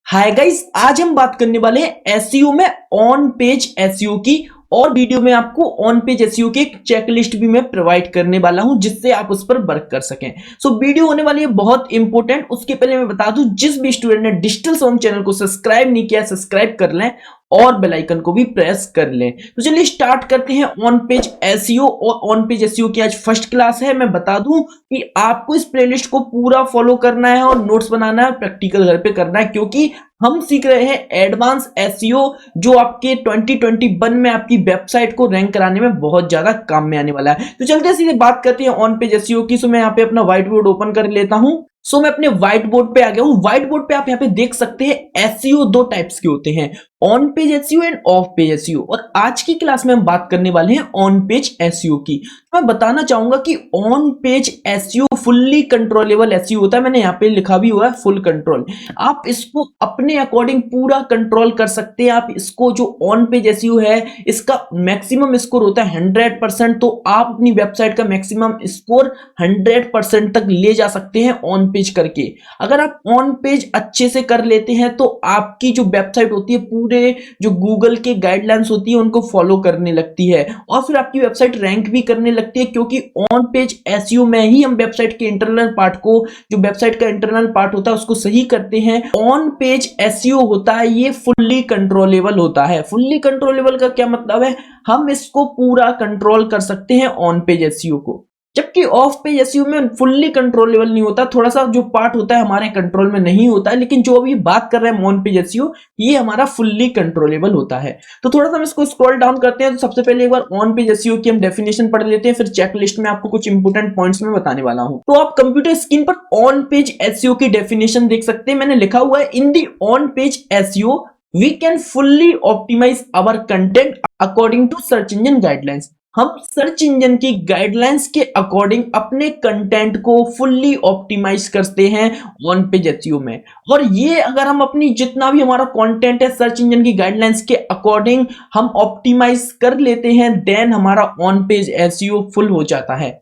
Hi guys, आज हम बात करने वाले हैं एसईओ में ऑन पेज एसईओ की। और वीडियो में आपको ऑन पेज एसईओ की एक चेकलिस्ट भी मैं प्रोवाइड करने वाला हूं जिससे आप उस पर वर्क कर सकें। सो वीडियो होने वाली है बहुत इंपॉर्टेंट। उसके पहले मैं बता दूं, जिस भी स्टूडेंट ने डिजिटल सॉन्ग चैनल को सब्सक्राइब नहीं किया, सब्सक्राइब कर लें और बेल आइकन को भी प्रेस कर लें। तो चलिए स्टार्ट करते हैं ऑन पेज एसईओ। और ऑन पेज एसईओ की आज फर्स्ट क्लास है। मैं बता दूं कि आपको इस प्लेलिस्ट को पूरा फॉलो करना है और नोट्स बनाना है, प्रैक्टिकल घर पे करना है, क्योंकि हम सीख रहे हैं एडवांस एसईओ जो आपके 2021 में आपकी वेबसाइट को रैंक कराने में बहुत ज्यादा काम में आने वाला है। तो चलते सीधे बात करते हैं ऑन पेज एसईओ की। सो मैं यहाँ पे अपना व्हाइट बोर्ड ओपन कर लेता हूं। सो मैं अपने व्हाइट बोर्ड पे आ गया हूं। व्हाइट बोर्ड पे आप यहाँ पे देख सकते हैं एसईओ दो टाइप्स के होते हैं, on page SEO end of page SEO. और आज की क्लास में हम बात करने वाले हैं ऑन पेज एसईओ की। मैं बताना चाहूंगा कि on page SEO fully controllable SEO होता है। मैंने यहाँ पे लिखा भी हुआ है फुल कंट्रोल। आप इसको अपने अकॉर्डिंग पूरा कंट्रोल कर सकते हैं। आप इसको जो ऑन पेज एसईओ है इसका मैक्सिमम स्कोर होता है 100%। तो आप अपनी वेबसाइट का मैक्सिमम स्कोर 100% तक ले जा सकते हैं ऑन पेज करके। अगर आप ऑन पेज अच्छे से कर लेते हैं तो आपकी जो वेबसाइट होती है पूरे जो गूगल के गाइडलाइंस होती है उनको फॉलो करने लगती है और फिर आपकी वेबसाइट रैंक भी करने लगती है, क्योंकि ऑन पेज एसईओ में ही हम वेबसाइट के इंटरनल पार्ट को, जो वेबसाइट का इंटरनल पार्ट होता है उसको सही करते हैं। ऑन पेज एसईओ होता है ये फुल्ली कंट्रोलेबल होता है। फुल्ली कंट्रोलेबल का क्या मतलब है? हम इसको पूरा कंट्रोल कर सकते हैं ऑन पेज एसईओ को, जबकि ऑफ पेज एसईओ में फुल्ली कंट्रोलेबल नहीं होता। थोड़ा सा जो पार्ट होता है हमारे कंट्रोल में नहीं होता है, लेकिन जो अभी बात कर रहे हैं ऑन पेज एसईओ ये हमारा फुल्ली कंट्रोलेबल होता है। तो थोड़ा सा हम इसको स्क्रॉल डाउन करते हैं। तो सबसे पहले एक बार ऑन पेज एसईओ की हम डेफिनेशन पढ़ लेते हैं, फिर चेकलिस्ट में आपको कुछ इंपोर्टेंट पॉइंट्स में बताने वाला हूं। तो आप कंप्यूटर स्क्रीन पर ऑन पेज एसईओ की डेफिनेशन देख सकते हैं। मैंने लिखा हुआ है, in the on page SEO we can fully optimize our content according to search engine guidelines। हम सर्च इंजन की गाइडलाइंस के अकॉर्डिंग अपने कंटेंट को फुल्ली ऑप्टिमाइज करते हैं ऑन पेज एसईओ में। और ये अगर हम अपनी जितना भी हमारा कंटेंट है सर्च इंजन की गाइडलाइंस के अकॉर्डिंग हम ऑप्टिमाइज कर लेते हैं, देन हमारा ऑन पेज एसईओ फुल हो जाता है।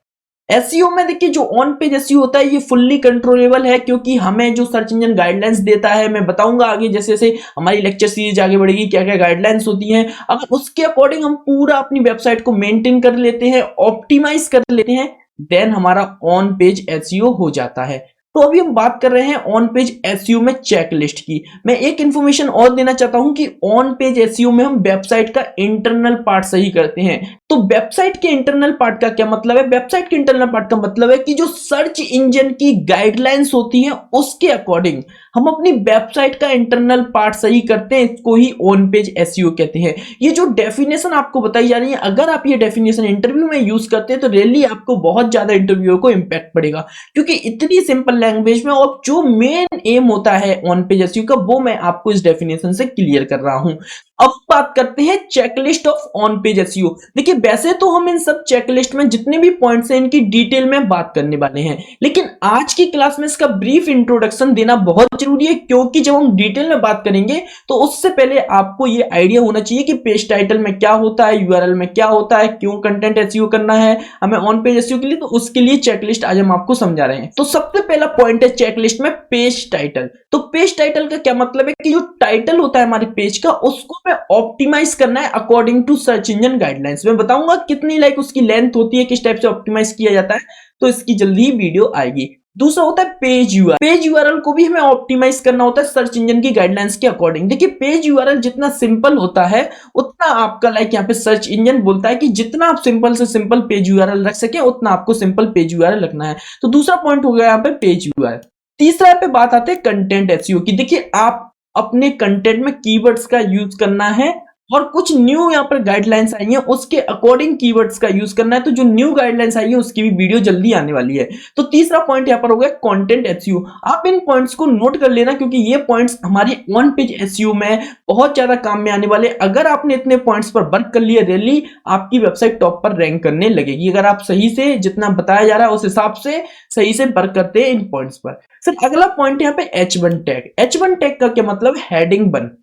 एसईओ में देखिए जो ऑन पेज एसईओ होता है ये फुल्ली कंट्रोलेबल है, क्योंकि हमें जो सर्च इंजन गाइडलाइंस देता है, मैं बताऊंगा आगे जैसे जैसे हमारी लेक्चर सीरीज आगे बढ़ेगी क्या क्या गाइडलाइंस होती हैं, अगर उसके अकॉर्डिंग हम पूरा अपनी वेबसाइट को मेंटेन कर लेते हैं, ऑप्टिमाइज कर लेते हैं, देन हमारा ऑन पेज एसईओ हो जाता है। तो अभी हम बात कर रहे हैं ऑन पेज एसईओ में चेकलिस्ट की। मैं एक इंफॉर्मेशन और देना चाहता हूं कि ऑन पेज एसईओ में हम वेबसाइट का इंटरनल पार्ट सही करते हैं। तो वेबसाइट के इंटरनल पार्ट का क्या मतलब है? वेबसाइट के इंटरनल पार्ट का मतलब है कि जो सर्च इंजन की गाइडलाइंस होती हैं उसके अकॉर्डिंग हम अपनी वेबसाइट का इंटरनल पार्ट सही करते हैं, इसको ही ऑन पेज एसईओ कहते हैं। ये जो डेफिनेशन आपको बताई जा रही है, अगर आप ये डेफिनेशन इंटरव्यू में यूज करते हैं तो रियली आपको बहुत ज्यादा इंटरव्यू को इंपैक्ट पड़ेगा, क्योंकि इतनी सिंपल लैंग्वेज में और जो मेन एम होता है ऑन पेज एसईओ का वो मैं आपको इस डेफिनेशन से क्लियर कर रहा हूं। अब बात करते हैं checklist of on page SEO. देखिए वैसे तो हम इन सब चेकलिस्ट में जितने भी पॉइंट्स हैं इनकी डिटेल में बात करने वाले हैं, लेकिन आज की क्लास में इसका ब्रीफ इंट्रोडक्शन देना बहुत जरूरी है, क्योंकि जब हम डिटेल में बात करेंगे तो उससे पहले आपको ये आइडिया होना चाहिए कि पेज टाइटल में क्या होता है, यूआरएल में क्या होता है, क्यों कंटेंट एसईओ करना है हमें ऑन पेज एसईओ के लिए। तो उसके लिए चेकलिस्ट आज हम आपको समझा रहे हैं। तो सबसे पहला पॉइंट है चेकलिस्ट में पेज टाइटल। तो पेज टाइटल का क्या मतलब है कि जो टाइटल होता है हमारे पेज का उसको हमें ऑप्टिमाइज करना है according to search engine guidelines. मैं बताऊंगा कितनी उसकी लेंथ होती है, किस टाइप से ऑप्टिमाइज किया जाता है, तो इसकी जल्दी ही वीडियो आएगी। दूसरा होता है पेज यूआरएल। पेज यूआरएल को भी हमें ऑप्टिमाइज करना होता है सर्च इंजन की गाइडलाइंस के अकॉर्डिंग। देखिए पेज यूआरएल जितना सिंपल होता है उतना आपका यहाँ पे सर्च इंजन बोलता है कि जितना आप सिंपल से सिंपल पेज यूआरएल रख सके उतना आपको सिंपल पेज यूआरएल रखना है। तो दूसरा पॉइंट हो गया यहाँ पे पेज यूआरएल। तीसरा पे बात आते हैं कंटेंट एसईओ की। देखिए आप अपने कंटेंट में कीवर्ड्स का यूज करना है और कुछ न्यू यहाँ पर गाइडलाइंस आई हैं उसके अकॉर्डिंग कीवर्ड्स का यूज करना है। तो जो न्यू गाइडलाइंस आई है उसकी भी वीडियो जल्दी आने वाली है। तो तीसरा पॉइंट यहाँ पर हो गया कंटेंट एसईओ। आप इन पॉइंट्स को नोट कर लेना, क्योंकि ये पॉइंट्स हमारी ऑन पेज एसईओ में बहुत ज्यादा काम में आने वाले। अगर आपने इतने पॉइंट्स पर वर्क कर लिया रियली आपकी वेबसाइट टॉप पर रैंक करने लगेगी, अगर आप सही से जितना बताया जा रहा है उस हिसाब से सही से वर्क करते हैं इन पॉइंट्स पर। फिर अगला पॉइंट यहाँ पे H1 टैग। H1 टैग का क्या मतलब? हेडिंग 1।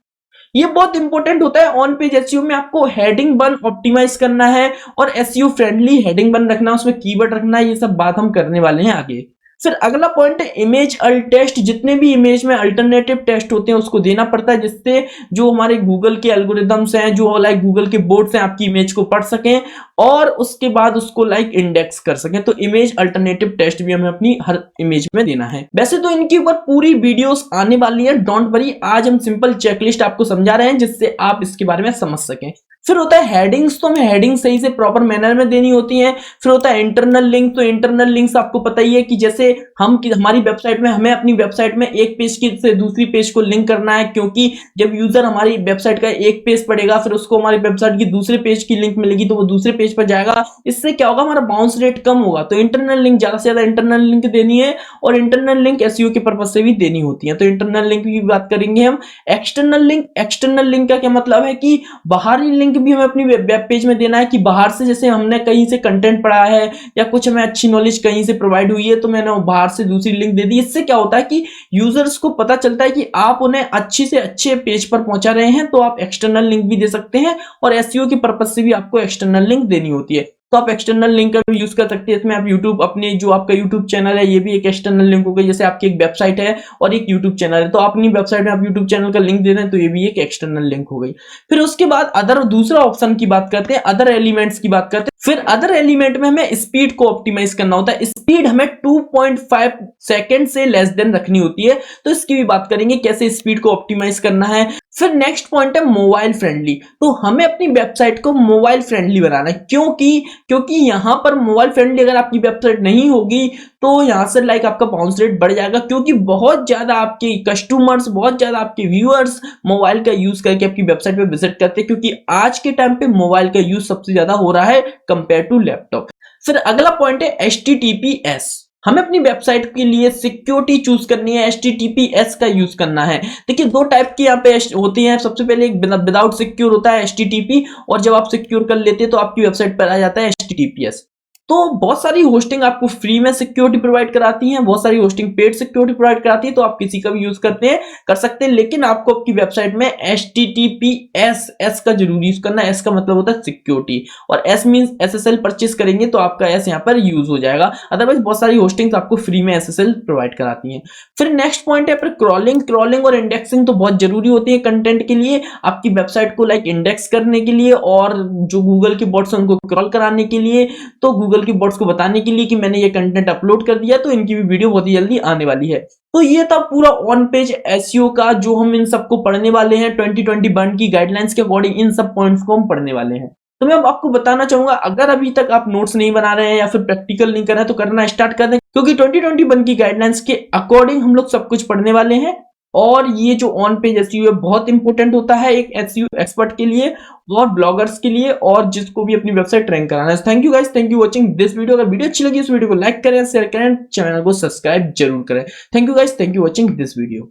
ये बहुत इंपॉर्टेंट होता है ऑन पेज एसईओ में। आपको हेडिंग 1 ऑप्टिमाइज करना है और एसईओ फ्रेंडली हेडिंग 1 रखना है, उसमें कीवर्ड रखना है, ये सब बात हम करने वाले हैं आगे। फिर अगला पॉइंट है इमेज अल्ट टेस्ट। जितने भी इमेज में अल्टरनेटिव टेस्ट होते हैं उसको देना पड़ता है, जिससे जो हमारे गूगल के एल्गोरिदम्स हैं, जो लाइक गूगल के बोर्ड्स हैं, आपकी इमेज को पढ़ सकें और उसके बाद उसको लाइक इंडेक्स कर सकें। तो इमेज अल्टरनेटिव टेस्ट भी हमें अपनी हर इमेज में देना है। वैसे तो इनके ऊपर पूरी वीडियोस आने वाली है, डोंट वरी। आज हम सिंपल चेकलिस्ट आपको समझा रहे हैं जिससे आप इसके बारे में समझ सकें। फिर होता है हेडिंग्स। तो हमें हेडिंग सही से प्रॉपर मैनर में देनी होती है। फिर होता है इंटरनल लिंक। तो इंटरनल लिंक्स आपको पता ही है कि जैसे हमारी वेबसाइट में हमें अपनी वेबसाइट में एक पेज की से दूसरी पेज को लिंक करना है, क्योंकि जब यूजर हमारी वेबसाइट का एक पेज पढ़ेगा फिर उसको हमारी वेबसाइट की दूसरे पेज की लिंक मिलेगी तो वो दूसरे पेज पर जाएगा। इससे क्या होगा, हमारा बाउंस रेट कम होगा। तो इंटरनल लिंक ज्यादा से ज्यादा इंटरनल लिंक देनी है और इंटरनल लिंक एसईओ के पर्पज से भी देनी होती है। तो इंटरनल लिंक की बात करेंगे हम। एक्सटर्नल लिंक का क्या मतलब है कि बाहरी लिंक भी हमें अपनी वेब पेज में देना है, कि बाहर से जैसे हमने कहीं से कंटेंट पढ़ा है या कुछ हमें अच्छी नॉलेज कहीं से प्रोवाइड हुई है तो मैंने बाहर से दूसरी लिंक दे दी। इससे क्या होता है कि यूजर्स को पता चलता है कि आप उन्हें अच्छी से अच्छे पेज पर पहुंचा रहे हैं, तो आप एक्सटर्नल लिंक भी दे सकते हैं और एसईओ के पर्पज से भी आपको एक्सटर्नल लिंक देनी होती है। तो आप एक्सटर्नल लिंक का भी यूज कर सकते हैं। इसमें आप यूट्यूब, अपने जो आपका यूट्यूब चैनल है ये भी एक एक्सटर्नल लिंक हो गई। जैसे आपकी एक वेबसाइट है और एक यूट्यूब चैनल है, तो अपनी वेबसाइट में आप यूट्यूब चैनल का लिंक दे दें तो ये भी एक एक्सटर्नल लिंक हो गई। फिर उसके बाद अदर, दूसरा ऑप्शन की बात करते हैं, अदर एलिमेंट्स की बात करते हैं। फिर अदर एलिमेंट में हमें स्पीड को ऑप्टिमाइज करना होता है। स्पीड हमें 2.5 सेकंड से लेस देन रखनी होती है, तो इसकी भी बात करेंगे कैसे स्पीड को ऑप्टिमाइज करना है। फिर नेक्स्ट पॉइंट है मोबाइल फ्रेंडली। तो हमें अपनी वेबसाइट को मोबाइल फ्रेंडली बनाना है, क्योंकि यहां पर मोबाइल फ्रेंडली अगर आपकी वेबसाइट नहीं होगी तो यहां से लाइक आपका बाउंस रेट बढ़ जाएगा, क्योंकि बहुत ज्यादा आपके कस्टमर्स, बहुत ज्यादा आपके व्यूअर्स मोबाइल का यूज करके आपकी वेबसाइट पे विजिट करते हैं, क्योंकि आज के टाइम पे मोबाइल का यूज सबसे ज्यादा हो रहा है कंपेयर टू लैपटॉप। फिर अगला पॉइंट है HTTPS। हमें अपनी वेबसाइट के लिए सिक्योरिटी चूज करनी है, HTTPS का यूज करना है। देखिए दो टाइप की यहाँ पे होती हैं। सबसे पहले एक विदाउट सिक्योर होता है HTTP, और जब आप सिक्योर कर लेते हैं तो आपकी वेबसाइट पर आ जाता है HTTPS। तो बहुत सारी होस्टिंग आपको फ्री में सिक्योरिटी प्रोवाइड कराती हैं, बहुत सारी होस्टिंग पेड सिक्योरिटी प्रोवाइड कराती है, तो आप किसी का भी यूज कर सकते हैं, लेकिन आपको आपकी वेबसाइट में HTTPS का जरूर यूज करना है। एस का मतलब होता है सिक्योरिटी और एस मींस SSL परचेस करेंगे तो आपका एस यहाँ पर यूज हो जाएगा। अदरवाइज बहुत सारी होस्टिंग आपको फ्री में SSL प्रोवाइड कराती हैं। फिर नेक्स्ट पॉइंट है क्रॉलिंग और इंडेक्सिंग तो बहुत जरूरी होती है कंटेंट के लिए, आपकी वेबसाइट को लाइक इंडेक्स करने के लिए और जो गूगल के बॉट्स हैं उनको क्रॉल कराने के लिए, तो गूगल के बॉट्स को बताने के लिए कि मैंने ये कंटेंट अपलोड कर दिया। तो इनकी भी वीडियो बहुत ही जल्दी आने वाली है। तो ये था पूरा ऑन पेज एसईओ का, जो हम इन सबको पढ़ने वाले हैं 2021 की गाइडलाइंस के अकॉर्डिंग। इन सब पॉइंट्स को हम पढ़ने वाले हैं। तो मैं अब आपको बताना चाहूंगा, अगर अभी तक आप नोट्स नहीं बना रहे हैं या फिर प्रैक्टिकल नहीं कर रहे हैं तो करना स्टार्ट कर दें, क्योंकि 2021 की गाइडलाइंस के अकॉर्डिंग हम लोग सब कुछ पढ़ने वाले हैं। और ये जो ऑन पेज एसईओ है बहुत इंपॉर्टेंट होता है एक एसईओ एक्सपर्ट के लिए और ब्लॉगर्स के लिए, और जिसको भी अपनी वेबसाइट रैंक कराना है। Thank you guys, thank you watching this video. अगर वीडियो अच्छी लगी इस वीडियो को लाइक करें, शेयर करें, चैनल को सब्सक्राइब जरूर करें। Thank you guys, thank you watching this video.